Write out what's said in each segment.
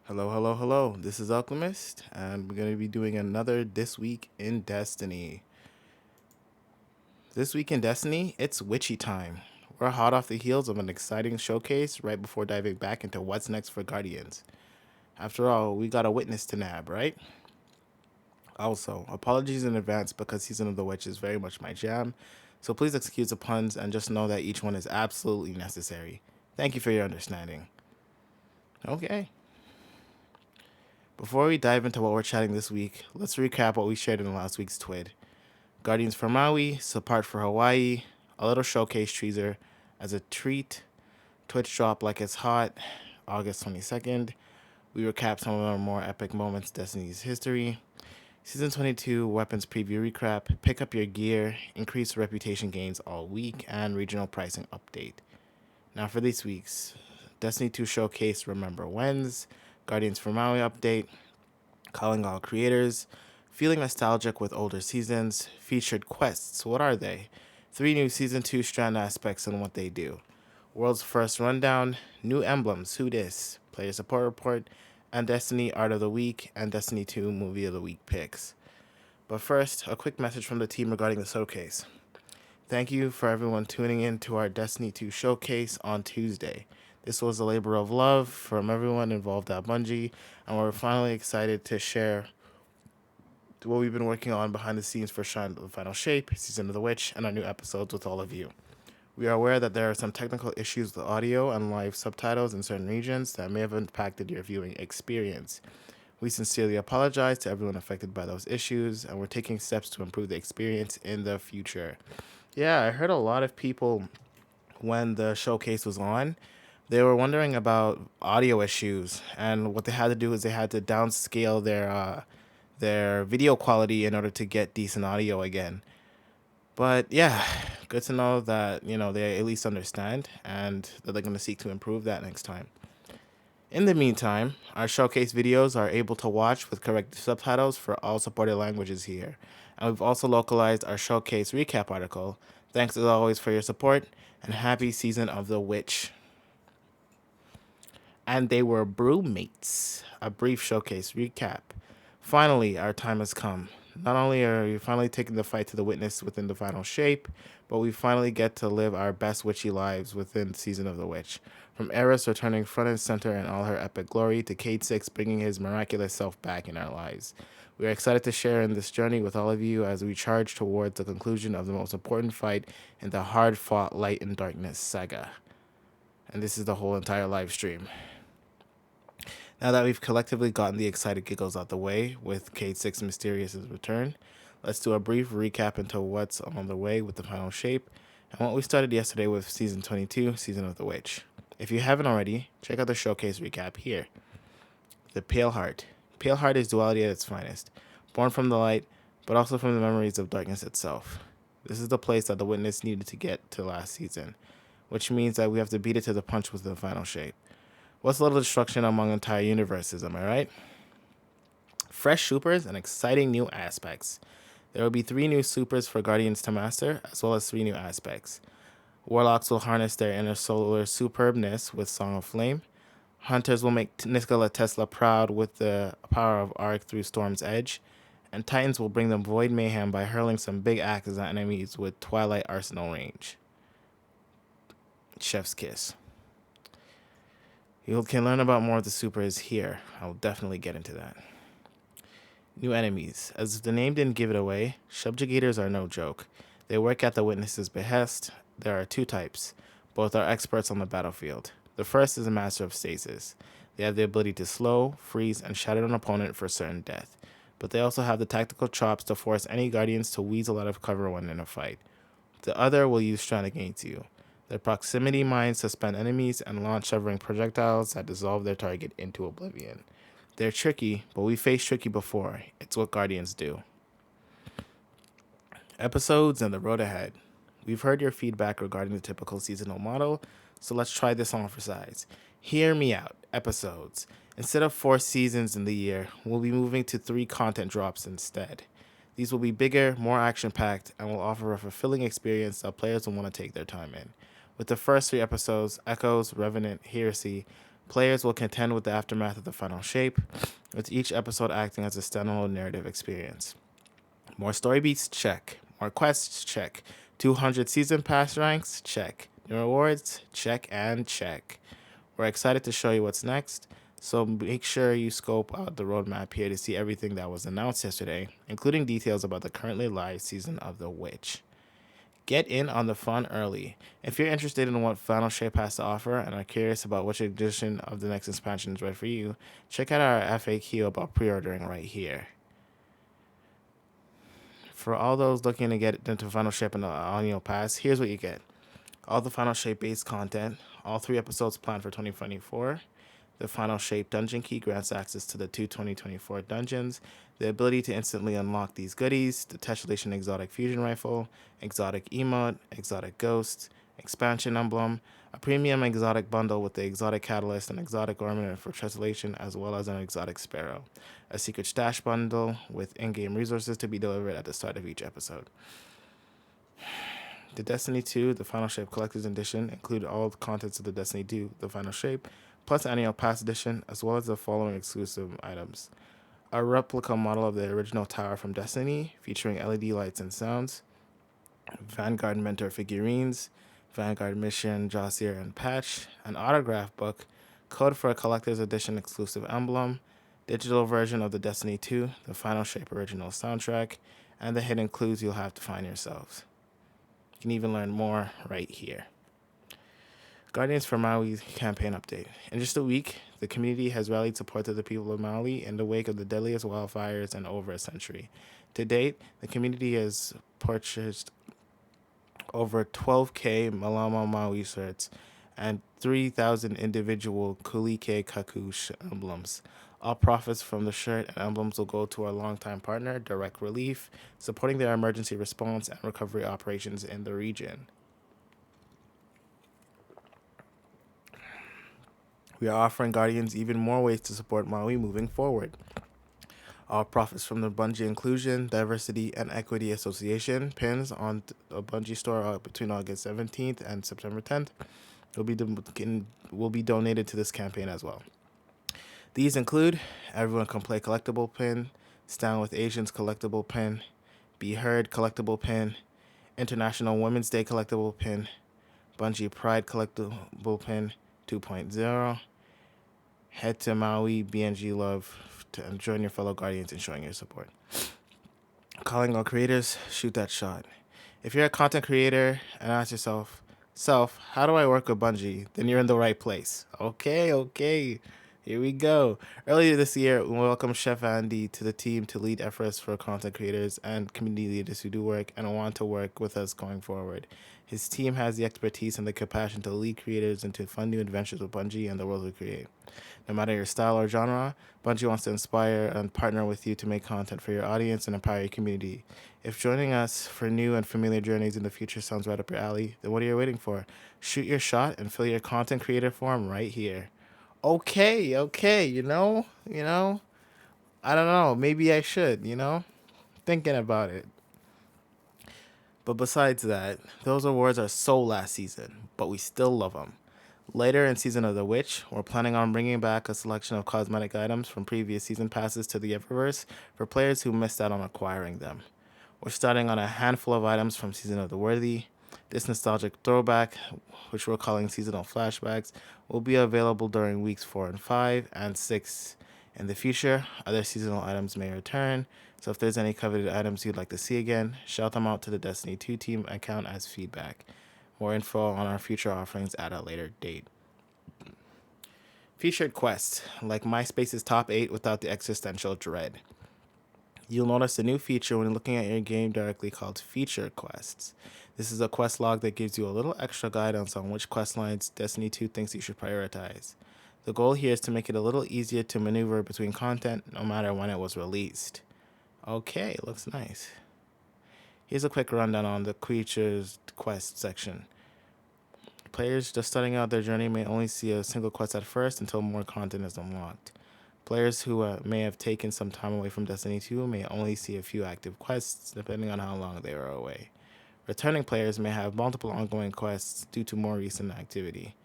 Hello, hello, hello. This is Alchemist, and we're going to be doing another This Week in Destiny. This week in Destiny, it's witchy time. We're hot off the heels of an exciting showcase right before diving back into what's next for Guardians. After all, we got a witness to nab, right? Also, apologies in advance because Season of the Witch is very much my jam, so please excuse the puns and just know that each one is absolutely necessary. Thank you for your understanding. Okay. Before we dive into what we're chatting this week, let's recap what we shared in last week's TWID. Guardians for Maui, Support for Hawaii, a little showcase teaser as a treat, Twitch drop like it's hot, August 22nd. We recap some of our more epic moments in Destiny's history. Season 22 weapons preview recap, pick up your gear, increase reputation gains all week, and regional pricing update. Now for this week's Destiny 2 showcase, Remember When's, Guardians for Maui update, calling all creators, feeling nostalgic with older seasons, featured quests. What are they? 3 new Season 2 Strand aspects and what they do. World's first rundown, new emblems, who dis, player support report, and Destiny Art of the Week and Destiny 2 Movie of the Week picks. But first, a quick message from the team regarding the showcase. Thank you for everyone tuning in to our Destiny 2 showcase on Tuesday. This was a labor of love from everyone involved at Bungie, and we're finally excited to share what we've been working on behind the scenes for Shine the Final Shape, Season of the Witch, and our new episodes with all of you. We are aware that there are some technical issues with audio and live subtitles in certain regions that may have impacted your viewing experience. We sincerely apologize to everyone affected by those issues, and we're taking steps to improve the experience in the future. Yeah, I heard a lot of people when the showcase was on. They were wondering about audio issues, and what they had to do is they had to downscale their video quality in order to get decent audio again. But yeah, good to know that they at least understand and that they're going to seek to improve that next time. In the meantime, our showcase videos are able to watch with correct subtitles for all supported languages here. And we've also localized our showcase recap article. Thanks as always for your support, and happy Season of the Witch. And they were brewmates. A brief showcase recap. Finally, our time has come. Not only are we finally taking the fight to the witness within the final shape, but we finally get to live our best witchy lives within Season of the Witch. From Eris returning front and center in all her epic glory to Cade 6 bringing his miraculous self back in our lives. We are excited to share in this journey with all of you as we charge towards the conclusion of the most important fight in the hard-fought Light and Darkness saga. And this is the whole entire live stream. Now that we've collectively gotten the excited giggles out the way with Cade 6 Mysterious' return, let's do a brief recap into what's on the way with the final shape and what we started yesterday with Season 22, Season of the Witch. If you haven't already, check out the showcase recap here. The Pale Heart. Pale Heart is duality at its finest, born from the light, but also from the memories of darkness itself. This is the place that the witness needed to get to last season, which means that we have to beat it to the punch with the final shape. What's a little destruction among entire universes, am I right? Fresh supers and exciting new aspects. There will be 3 new supers for Guardians to master, as well as 3 new aspects. Warlocks will harness their inner solar superbness with Song of Flame. Hunters will make Nikola Tesla proud with the power of Arc through Storm's Edge. And Titans will bring them Void Mayhem by hurling some big axes at enemies with Twilight Arsenal range. Chef's Kiss. You can learn about more of the supers here. I'll definitely get into that. New enemies. As if the name didn't give it away, subjugators are no joke. They work at the witness's behest. There are 2 types. Both are experts on the battlefield. The first is a master of stasis. They have the ability to slow, freeze, and shatter an opponent for certain death. But they also have the tactical chops to force any guardians to weasel out of cover when in a fight. The other will use Strand against you. Their proximity mines suspend enemies and launch shivering projectiles that dissolve their target into oblivion. They're tricky, but we faced tricky before. It's what Guardians do. Episodes and the road ahead. We've heard your feedback regarding the typical seasonal model, so let's try this on for size. Hear me out. Episodes. Instead of 4 seasons in the year, we'll be moving to 3 content drops instead. These will be bigger, more action-packed, and will offer a fulfilling experience that players will want to take their time in. With the first 3 episodes, Echoes, Revenant, Heresy, Players will contend with the aftermath of the final shape, with each episode acting as a standalone narrative experience. More story beats? Check. More quests? Check. 200 season pass ranks? Check. New rewards? Check and check. We're excited to show you what's next, so make sure you scope out the roadmap here to see everything that was announced yesterday, including details about the currently live season of The Witch. Get in on the fun early. If you're interested in what Final Shape has to offer and are curious about which edition of the next expansion is right for you, check out our FAQ about pre-ordering right here. For all those looking to get into Final Shape and the annual pass, here's what you get. All the Final Shape based content, all 3 episodes planned for 2024. The Final Shape Dungeon Key grants access to the 2 2024 dungeons, the ability to instantly unlock these goodies, the Tessellation Exotic Fusion Rifle, Exotic Emote, Exotic Ghost, Expansion Emblem, a premium exotic bundle with the Exotic Catalyst and Exotic Ornament for Tessellation, as well as an Exotic Sparrow, a secret stash bundle with in-game resources to be delivered at the start of each episode. The Destiny 2, the Final Shape Collector's Edition, include all the contents of the Destiny 2, the Final Shape, plus Annual Pass Edition, as well as the following exclusive items. A replica model of the original tower from Destiny, featuring LED lights and sounds, Vanguard Mentor figurines, Vanguard Mission, Jossier, and Patch, an autograph book, code for a Collector's Edition exclusive emblem, digital version of the Destiny 2, the Final Shape original soundtrack, and the hidden clues you'll have to find yourselves. You can even learn more right here. Guardians for Maui campaign update. In just a week, the community has rallied support to the people of Maui in the wake of the deadliest wildfires in over a century. To date, the community has purchased over 12K Malama Maui shirts and 3,000 individual Kulike Kaku emblems. All profits from the shirt and emblems will go to our longtime partner, Direct Relief, supporting their emergency response and recovery operations in the region. We are offering Guardians even more ways to support Maui moving forward. All profits from the Bungie Inclusion, Diversity, and Equity Association pins on a Bungie store between August 17th and September 10th will be donated to this campaign as well. These include Everyone Can Play collectible pin, Stand With Asians collectible pin, Be Heard collectible pin, International Women's Day collectible pin, Bungie Pride collectible pin 2.0, Head to Maui, BNG Love, to join your fellow Guardians in showing your support. Calling all creators, shoot that shot. If you're a content creator and ask yourself, how do I work with Bungie? Then you're in the right place. Okay. Here we go. Earlier this year, we welcomed Chef Andy to the team to lead efforts for content creators and community leaders who do work and want to work with us going forward. His team has the expertise and the compassion to lead creators into fun new adventures with Bungie and the world we create. No matter your style or genre, Bungie wants to inspire and partner with you to make content for your audience and empower your community. If joining us for new and familiar journeys in the future sounds right up your alley, then what are you waiting for? Shoot your shot and fill your content creator form right here. Okay, you know, I don't know, maybe I should, thinking about it. But besides that, those awards are so last season, but we still love them. Later in Season of the Witch, we're planning on bringing back a selection of cosmetic items from previous season passes to the Eververse for players who missed out on acquiring them. We're starting on a handful of items from Season of the Worthy. This nostalgic throwback, which we're calling Seasonal Flashbacks, will be available during weeks 4 and 5 and 6. In the future, other seasonal items may return, so if there's any coveted items you'd like to see again, shout them out to the Destiny 2 team and count as feedback. More info on our future offerings at a later date. Featured quests, like MySpace's top 8 without the existential dread. You'll notice a new feature when looking at your game directly called Feature Quests. This is a quest log that gives you a little extra guidance on which quest lines Destiny 2 thinks you should prioritize. The goal here is to make it a little easier to maneuver between content no matter when it was released. Okay, looks nice. Here's a quick rundown on the Creatures Quest section. Players just starting out their journey may only see a single quest at first until more content is unlocked. Players who may have taken some time away from Destiny 2 may only see a few active quests, depending on how long they were away. Returning players may have multiple ongoing quests due to more recent activity.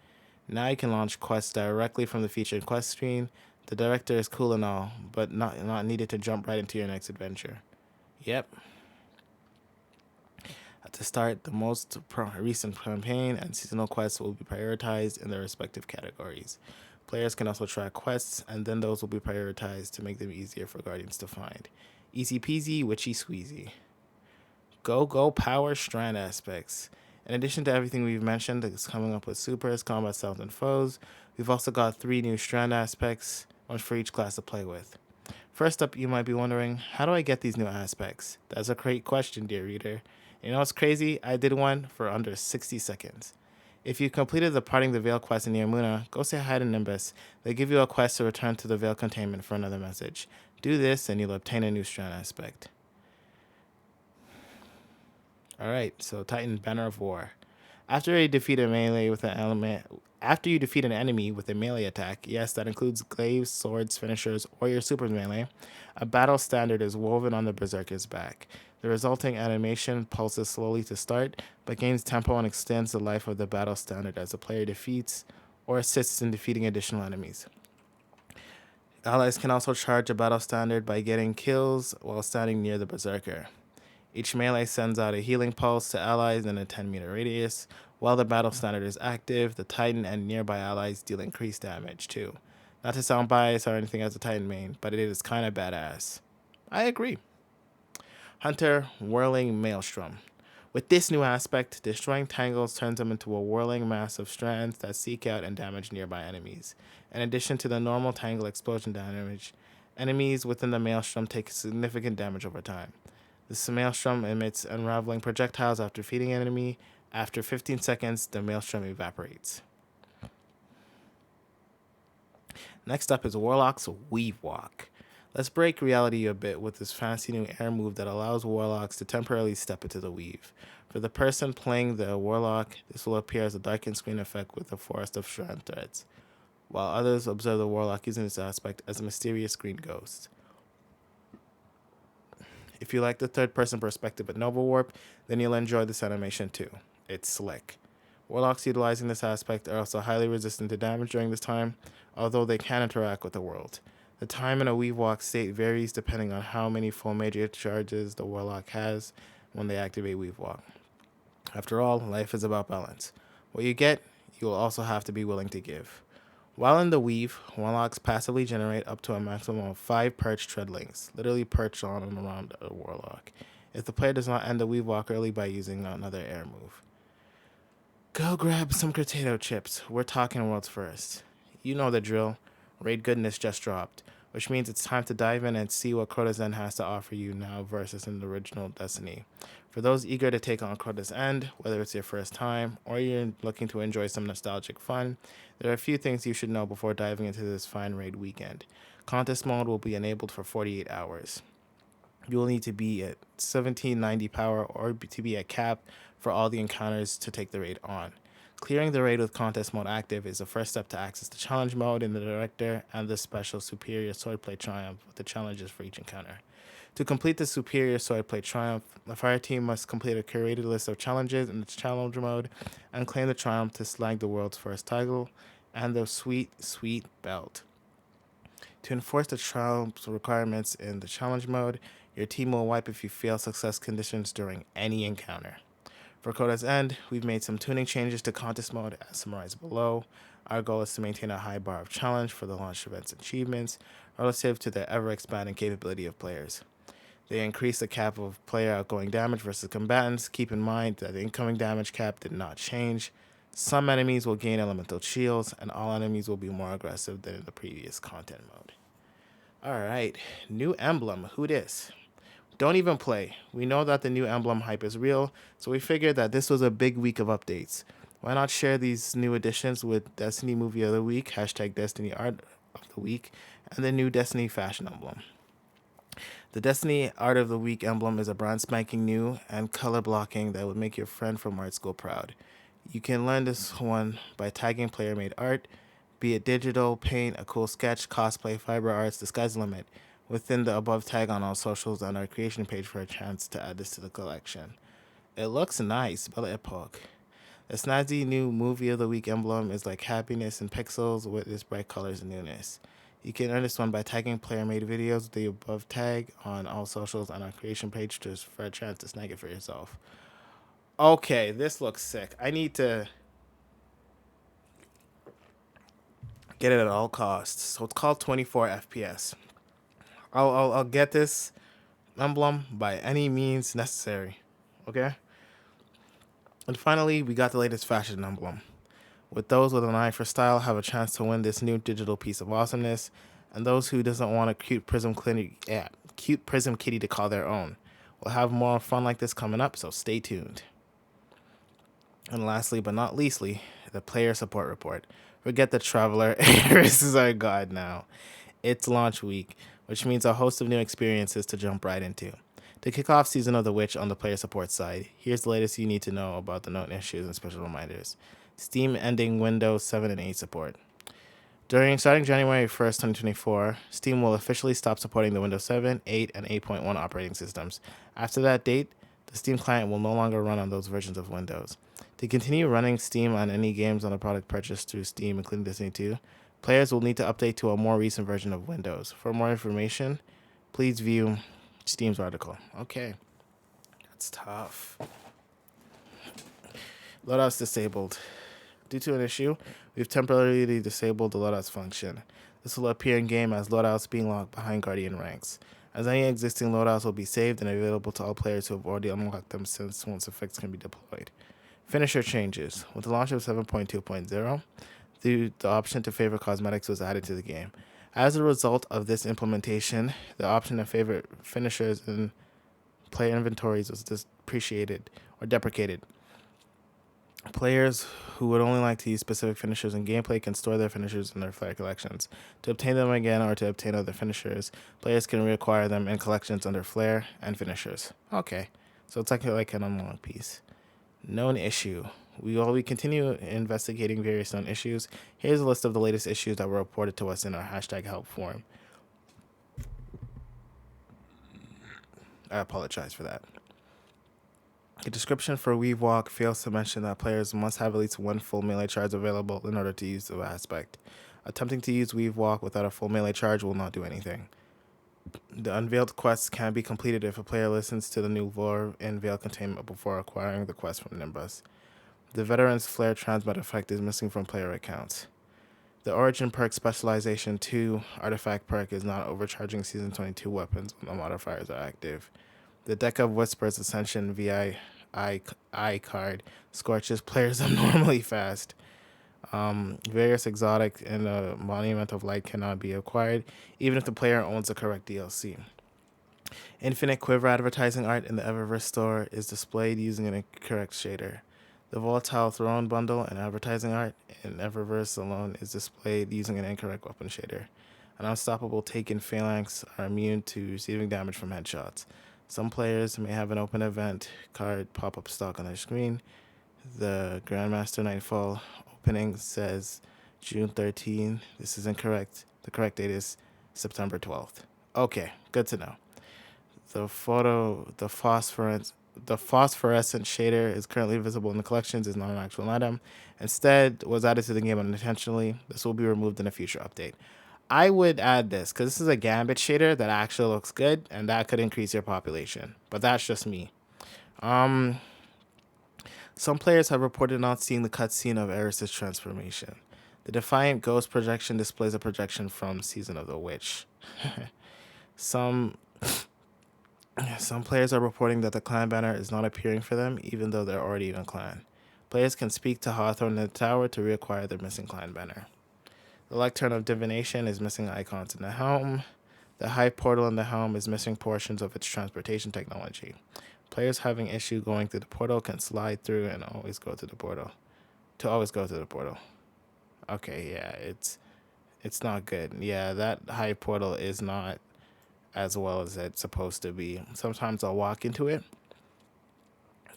Now you can launch quests directly from the featured quest screen. The director is cool and all, but not needed to jump right into your next adventure. Yep. At the start, the most recent campaign and seasonal quests will be prioritized in their respective categories. Players can also track quests, and then those will be prioritized to make them easier for Guardians to find. Easy peasy, witchy squeezy. Go power Strand aspects. In addition to everything we've mentioned that's coming up with supers, combat styles, and foes, we've also got 3 new Strand aspects, one for each class to play with. First up, you might be wondering, how do I get these new aspects? That's a great question, dear reader. You know what's crazy? I did one for under 60 seconds. If you completed the Parting the Veil quest in Yamuna, go say hi to Nimbus. They give you a quest to return to the Veil containment for another message. Do this and you'll obtain a new Strand aspect. Alright, so Titan Banner of War. After you defeat an enemy with a melee attack, yes, that includes glaives, swords, finishers, or your super melee, a battle standard is woven on the berserker's back. The resulting animation pulses slowly to start, but gains tempo and extends the life of the battle standard as the player defeats or assists in defeating additional enemies. Allies can also charge a battle standard by getting kills while standing near the berserker. Each melee sends out a healing pulse to allies in a 10-meter radius. While the battle standard is active, the Titan and nearby allies deal increased damage too. Not to sound biased or anything as a Titan main, but it is kind of badass. I agree. Hunter Whirling Maelstrom. With this new aspect, destroying tangles turns them into a whirling mass of strands that seek out and damage nearby enemies. In addition to the normal tangle explosion damage, enemies within the Maelstrom take significant damage over time. The Maelstrom emits unraveling projectiles after feeding an enemy. After 15 seconds, the Maelstrom evaporates. Next up is Warlock's Weave Walk. Let's break reality a bit with this fancy new air move that allows Warlocks to temporarily step into the weave. For the person playing the Warlock, this will appear as a darkened screen effect with a forest of strand threads, while others observe the Warlock using this aspect as a mysterious green ghost. If you like the third-person perspective at Nova Warp, then you'll enjoy this animation too. It's slick. Warlocks utilizing this aspect are also highly resistant to damage during this time, although they can interact with the world. The time in a Weave Walk state varies depending on how many full major charges the Warlock has when they activate Weave Walk. After all, life is about balance. What you get, you will also have to be willing to give. While in the weave, Warlocks passively generate up to a maximum of 5 perched treadlings, literally perched on and around a Warlock, if the player does not end the weave walk early by using another air move. Go grab some potato chips. We're talking world's first. You know the drill. Raid Goodness just dropped, which means it's time to dive in and see what Crota's End has to offer you now versus in the original Destiny. For those eager to take on Crota's End, whether it's your first time or you're looking to enjoy some nostalgic fun, there are a few things you should know before diving into this fine raid weekend. Contest mode will be enabled for 48 hours. You will need to be at 1790 power or to be at cap for all the encounters to take the raid on. Clearing the raid with contest mode active is the first step to access the challenge mode in the director and the special superior swordplay triumph with the challenges for each encounter. To complete the superior swordplay triumph, the fire team must complete a curated list of challenges in the challenge mode and claim the triumph to slag the world's first title and the sweet belt. To enforce the triumph's requirements in the challenge mode, your team will wipe if you fail success conditions during any encounter. For Crota's End, we've made some tuning changes to contest mode as summarized below. Our goal is to maintain a high bar of challenge for the launch event's achievements relative to the ever-expanding capability of players. They increase the cap of player outgoing damage versus combatants. Keep in mind that the incoming damage cap did not change. Some enemies will gain elemental shields, and all enemies will be more aggressive than in the previous content mode. Alright, new emblem. Who dis? Don't even play. We know that the new emblem hype is real, so we figured that this was a big week of updates. Why not share these new additions with Destiny Movie of the Week, hashtag Destiny Art of the Week, and the new Destiny Fashion Emblem. The Destiny Art of the Week emblem is a brand spanking new and color blocking that would make your friend from art school proud. You can learn this one by tagging player-made art, be it digital, paint, a cool sketch, cosplay, fiber arts, the sky's the limit, within the above tag on all socials and our creation page for a chance to add this to the collection. It looks nice, Belle Epoque. A snazzy new movie of the week emblem is like happiness in pixels with its bright colors and newness. You can earn this one by tagging player-made videos with the above tag on all socials on our creation page for a chance to snag it for yourself. Okay, this looks sick. I need to get it at all costs. So it's called 24 FPS. I'll get this emblem by any means necessary. Okay? And finally, we got the latest fashion emblem. With those with an eye for style have a chance to win this new digital piece of awesomeness, and those who doesn't want a cute prism kitty to call their own. We'll have more fun like this coming up, so stay tuned. And lastly, but not leastly, the player support report. Forget the traveler. This is our god now. It's launch week, which means a host of new experiences to jump right into. To kick off Season of the Witch on the player support side, here's the latest you need to know about the known issues and special reminders. Steam ending Windows 7 and 8 support. Starting January 1st, 2024, Steam will officially stop supporting the Windows 7, 8, and 8.1 operating systems. After that date, the Steam client will no longer run on those versions of Windows. To continue running Steam on any games on a product purchased through Steam, including Disney 2, players will need to update to a more recent version of Windows. For more information, please view Steam's article. Okay, that's tough. Loadouts disabled. Due to an issue, we've temporarily disabled the loadouts function. This will appear in-game as loadouts being locked behind Guardian ranks, as any existing loadouts will be saved and available to all players who have already unlocked them since once effects can be deployed. Finisher changes. With the launch of 7.2.0, the option to favor cosmetics was added to the game. As a result of this implementation, the option to favor finishers in player inventories was deprecated. Players who would only like to use specific finishers in gameplay can store their finishers in their flare collections. To obtain them again or to obtain other finishers, players can reacquire them in collections under flare and finishers. Okay, so it's like an unlock piece. Known issue. While we continue investigating various known issues, here's a list of the latest issues that were reported to us in our #help forum. I apologize for that. The description for Weave Walk fails to mention that players must have at least one full melee charge available in order to use the aspect. Attempting to use Weave Walk without a full melee charge will not do anything. The unveiled quests can be completed if a player listens to the new lore in Veil Containment before acquiring the quest from Nimbus. The Veteran's Flare Transmit effect is missing from player accounts. The Origin perk Specialization 2 artifact perk is not overcharging Season 22 weapons when the modifiers are active. The Deck of Whispers Ascension VI card scorches players abnormally fast. Various exotic and the Monument of Light cannot be acquired, even if the player owns the correct DLC. Infinite Quiver advertising art in the Eververse store is displayed using an incorrect shader. The Volatile Throne bundle and advertising art in Eververse alone is displayed using an incorrect weapon shader. An Unstoppable Taken Phalanx are immune to receiving damage from headshots. Some players may have an open event card pop up stock on their screen. The Grandmaster Nightfall opening says June 13. This is incorrect. The correct date is September 12th. Okay, good to know. The phosphorescent shader is currently visible in the collections, is not an actual item. Instead, was added to the game unintentionally. This will be removed in a future update. I would add this because this is a Gambit shader that actually looks good, and that could increase your population. But that's just me. Some players have reported not seeing the cutscene of Eris's transformation. The Defiant Ghost projection displays a projection from Season of the Witch. Some players are reporting that the clan banner is not appearing for them, even though they're already in a clan. Players can speak to Hawthorne in the tower to reacquire their missing clan banner. The Lectern of Divination is missing icons in the helm. The Hive Portal in the helm is missing portions of its transportation technology. Players having issue going through the portal can slide through and always go to the portal. Okay, yeah, it's not good. Yeah, that Hive Portal is not as well as it's supposed to be. Sometimes I'll walk into it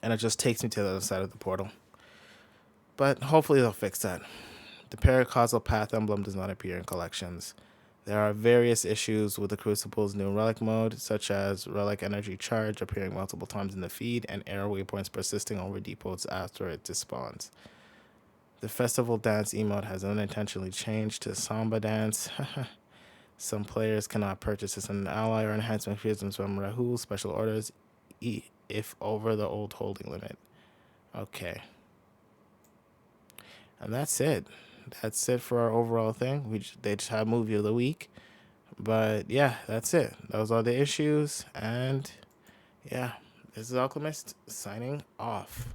and it just takes me to the other side of the portal. But hopefully they'll fix that. The Paracausal Path emblem does not appear in collections. There are various issues with the Crucible's new relic mode, such as relic energy charge appearing multiple times in the feed and error waypoints persisting over depots after it despawns. The festival dance emote has unintentionally changed to Samba dance. Some players cannot purchase as an ally or enhancement mechanisms from Rahul special orders if over the old holding limit. Okay. And that's it. That's it for our overall thing. They just had movie of the week. But yeah, that's it. Those are the issues. And yeah, this is Alchemist signing off.